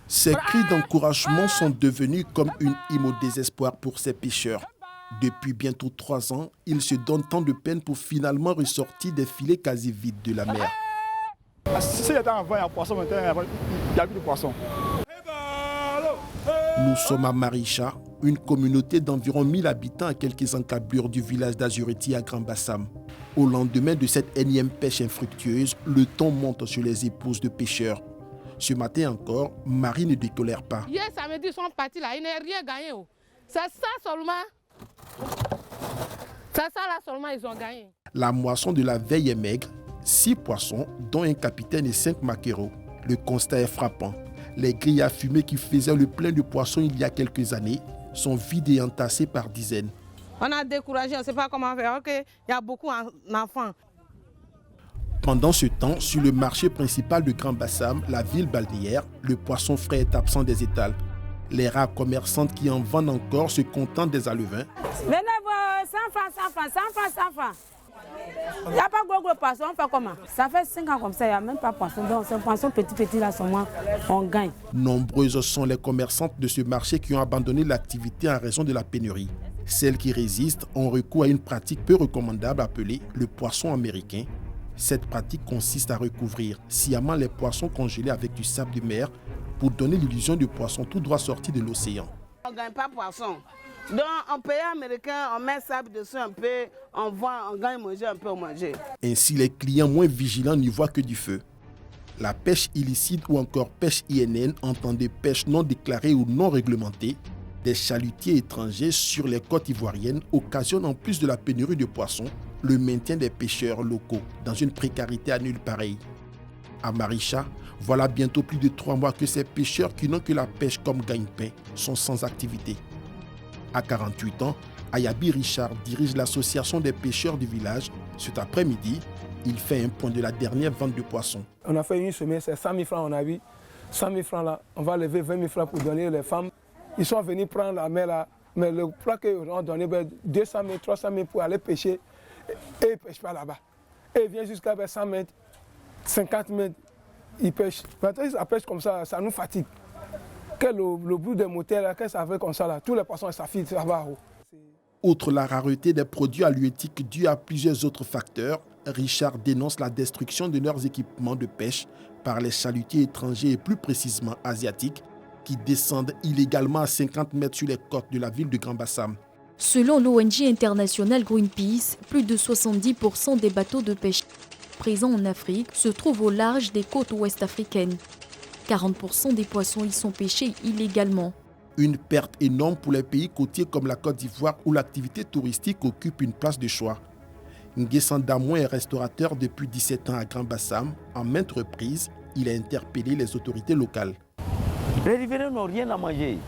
Ces cris d'encouragement sont devenus comme une hymne au désespoir pour ces pêcheurs. Depuis bientôt 3 ans, ils se donnent tant de peine pour finalement ressortir des filets quasi vides de la mer. Si avant, il y a poisson, maintenant, il n'y a plus de poisson. Nous sommes à Maricha, une communauté d'environ 1000 habitants à quelques encablures du village d'Azuriti à Grand Bassam. Au lendemain de cette énième pêche infructueuse, le ton monte sur les épouses de pêcheurs. Ce matin encore, Marie ne décolère pas. Hier samedi, ils sont partis là, ils n'ont rien gagné. C'est ça seulement. C'est ça là seulement, ils ont gagné. La moisson de la veille est maigre, 6 poissons, dont un capitaine et 5 maquereaux. Le constat est frappant. Les grilles à fumer qui faisaient le plein de poissons il y a quelques années sont vides et entassées par dizaines. On a découragé, on ne sait pas comment faire. Ok, il y a beaucoup d'enfants. Pendant ce temps, sur le marché principal de Grand Bassam, la ville balnéaire, le poisson frais est absent des étals. Les rares commerçantes qui en vendent encore se contentent des alevins. Venez voir 100 francs, 100 francs, 100 francs, 100 francs. Il n'y a pas gros poisson, on fait comment? Ça fait 5 ans comme ça, il n'y a même pas de poisson. Donc c'est un poisson petit là, seulement on gagne. Nombreuses sont les commerçantes de ce marché qui ont abandonné l'activité en raison de la pénurie. Celles qui résistent ont recours à une pratique peu recommandable appelée le poisson américain. Cette pratique consiste à recouvrir sciemment les poissons congelés avec du sable de mer pour donner l'illusion de poissons tout droit sortis de l'océan. On ne gagne pas poisson. Donc en pays américain, on met sable dessus un peu, on vend, on gagne manger un peu, on mange. Ainsi, les clients moins vigilants n'y voient que du feu. La pêche illicite ou encore pêche INN, entendez pêche non déclarée ou non réglementée, des chalutiers étrangers sur les côtes ivoiriennes occasionnent en plus de la pénurie de poissons, le maintien des pêcheurs locaux dans une précarité à nulle pareille. À Maricha, voilà bientôt plus de 3 mois que ces pêcheurs qui n'ont que la pêche comme gagne-pain sont sans activité. À 48 ans, Ayabi Richard dirige l'association des pêcheurs du village. Cet après-midi, il fait un point de la dernière vente de poissons. On a fait une semaine, c'est 100 000 francs, on a vu. 100 000 francs là, on va lever 20 000 francs pour donner les femmes. Ils sont venus prendre la mer là, mais le plat qu'ils ont donné, 200 000, 300 000 pour aller pêcher. Et ils ne pêchent pas là-bas. Et ils viennent jusqu'à 100 mètres, 50 mètres, ils pêchent. Maintenant, ils pêchent comme ça, ça nous fatigue. Le bruit des moteurs, là, que ça fait comme ça, là, tous les poissons, ça file, ça va. Outre la rareté des produits halieutiques due à plusieurs autres facteurs, Richard dénonce la destruction de leurs équipements de pêche par les chalutiers étrangers et plus précisément asiatiques qui descendent illégalement à 50 mètres sur les côtes de la ville de Grand Bassam. Selon l'ONG internationale Greenpeace, plus de 70% des bateaux de pêche présents en Afrique se trouvent au large des côtes ouest africaines. 40% des poissons y sont pêchés illégalement. Une perte énorme pour les pays côtiers comme la Côte d'Ivoire où l'activité touristique occupe une place de choix. Nguessan Damouin est restaurateur depuis 17 ans à Grand Bassam. En maintes reprises, il a interpellé les autorités locales. Les riverains n'ont rien à manger.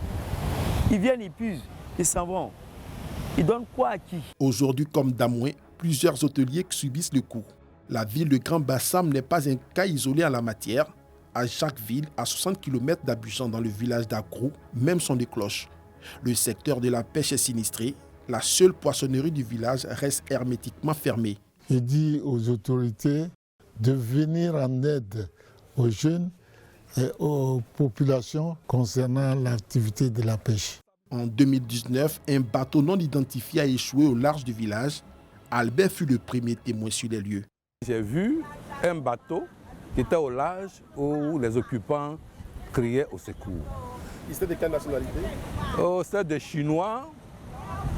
Ils viennent, ils puisent, ils s'en vont. Ils donnent quoi à qui? Aujourd'hui, comme Damouin, plusieurs hôteliers subissent le coup. La ville de Grand Bassam n'est pas un cas isolé en la matière. À chaque ville, à 60 km d'Abidjan dans le village d'Agrou, même son des cloches. Le secteur de la pêche est sinistré. La seule poissonnerie du village reste hermétiquement fermée. Je dis aux autorités de venir en aide aux jeunes et aux populations concernant l'activité de la pêche. En 2019, un bateau non identifié a échoué au large du village. Albert fut le premier témoin sur les lieux. J'ai vu un bateau qui était au large où les occupants criaient au secours. C'était de quelle nationalité? C'était des Chinois,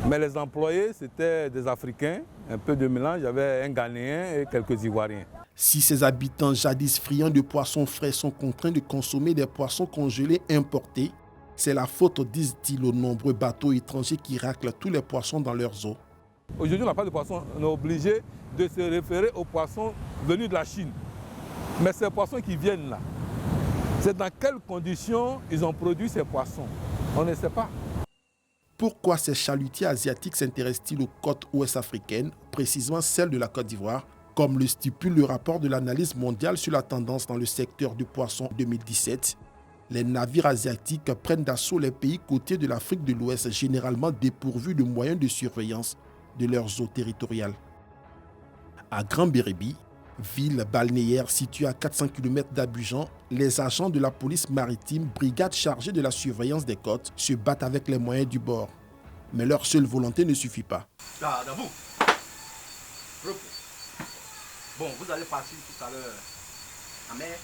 mais les employés c'était des Africains, un peu de mélange, il y avait un Ghanéen et quelques Ivoiriens. Si ces habitants jadis friands de poissons frais sont contraints de consommer des poissons congelés importés, c'est la faute, disent-ils, aux nombreux bateaux étrangers qui raclent tous les poissons dans leurs eaux. Aujourd'hui, on n'a pas de poissons, on est obligé de se référer aux poissons venus de la Chine. Mais ces poissons qui viennent là, c'est dans quelles conditions ils ont produit ces poissons? On ne sait pas. Pourquoi ces chalutiers asiatiques s'intéressent-ils aux côtes ouest africaines, précisément celles de la Côte d'Ivoire, comme le stipule le rapport de l'analyse mondiale sur la tendance dans le secteur du poisson 2017? Les navires asiatiques prennent d'assaut les pays côtiers de l'Afrique de l'Ouest, généralement dépourvus de moyens de surveillance de leurs eaux territoriales. À Grand Bérébi, Ville balnéaire située à 400 km d'Abidjan, les agents de la police maritime, brigade chargée de la surveillance des côtes, se battent avec les moyens du bord. Mais leur seule volonté ne suffit pas. Bon, vous allez partir tout à l'heure en mer.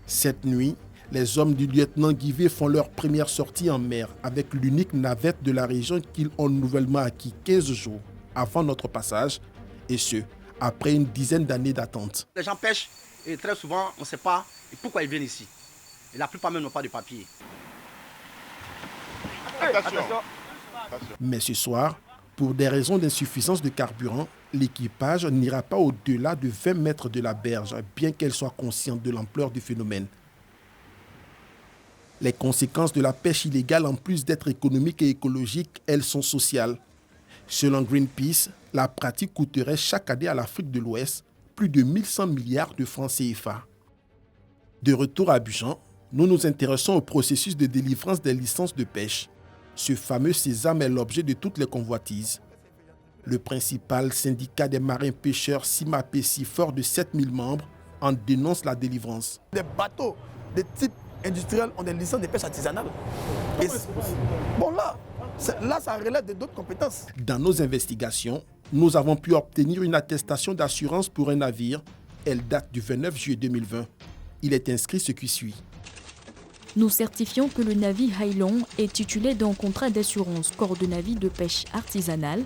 Cette nuit, les hommes du lieutenant Guivet font leur première sortie en mer avec l'unique navette de la région qu'ils ont nouvellement acquis 15 jours avant notre passage, et ce, après une dizaine d'années d'attente. Les gens pêchent et très souvent, on ne sait pas pourquoi ils viennent ici. Et la plupart même n'ont pas de papier. Attention. Mais ce soir, pour des raisons d'insuffisance de carburant, l'équipage n'ira pas au-delà de 20 mètres de la berge, bien qu'elle soit consciente de l'ampleur du phénomène. Les conséquences de la pêche illégale, en plus d'être économiques et écologiques, elles sont sociales. Selon Greenpeace, la pratique coûterait chaque année à l'Afrique de l'Ouest plus de 1100 milliards de francs CFA. De retour à Abidjan, nous nous intéressons au processus de délivrance des licences de pêche. Ce fameux sésame est l'objet de toutes les convoitises. Le principal syndicat des marins pêcheurs, Simapessi, fort de 7000 membres, en dénonce la délivrance. Des bateaux de type industriel ont des licences de pêche artisanale. Et bon là, ça relève d'autres compétences. Dans nos investigations, nous avons pu obtenir une attestation d'assurance pour un navire. Elle date du 29 juillet 2020. Il est inscrit ce qui suit. Nous certifions que le navire Hailong est titulaire d'un contrat d'assurance corps de navire de pêche artisanale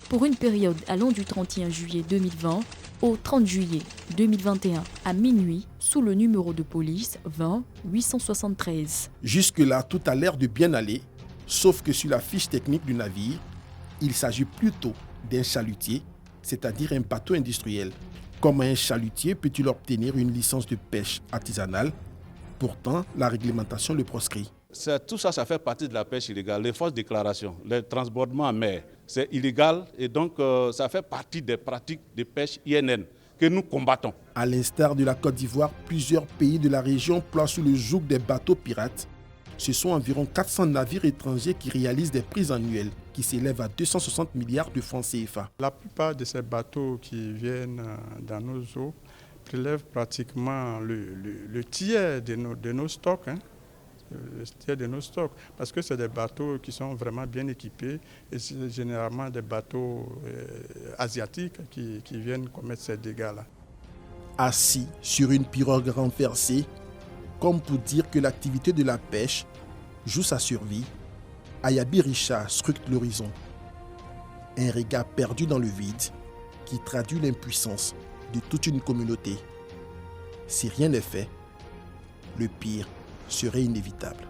pour une période allant du 31 juillet 2020 au 30 juillet 2021 à minuit sous le numéro de police 20 873. Jusque-là, tout a l'air de bien aller, sauf que sur la fiche technique du navire, il s'agit plutôt d'un chalutier, c'est-à-dire un bateau industriel. Comment un chalutier peut-il obtenir une licence de pêche artisanale? Pourtant, la réglementation le proscrit. Tout ça, ça fait partie de la pêche illégale. Les fausses déclarations, les transbordements en mer, c'est illégal et donc ça fait partie des pratiques de pêche INN que nous combattons. À l'instar de la Côte d'Ivoire, plusieurs pays de la région ploient sous le joug des bateaux pirates. Ce sont environ 400 navires étrangers qui réalisent des prises annuelles qui s'élèvent à 260 milliards de francs CFA. La plupart de ces bateaux qui viennent dans nos eaux prélèvent pratiquement le tiers de nos stocks. Le tiers de nos stocks, parce que c'est des bateaux qui sont vraiment bien équipés et c'est généralement des bateaux asiatiques qui viennent commettre ces dégâts-là. Assis sur une pirogue renversée, comme pour dire que l'activité de la pêche joue sa survie, Ayabi Richard scrute l'horizon. Un regard perdu dans le vide qui traduit l'impuissance de toute une communauté. Si rien n'est fait, le pire serait inévitable.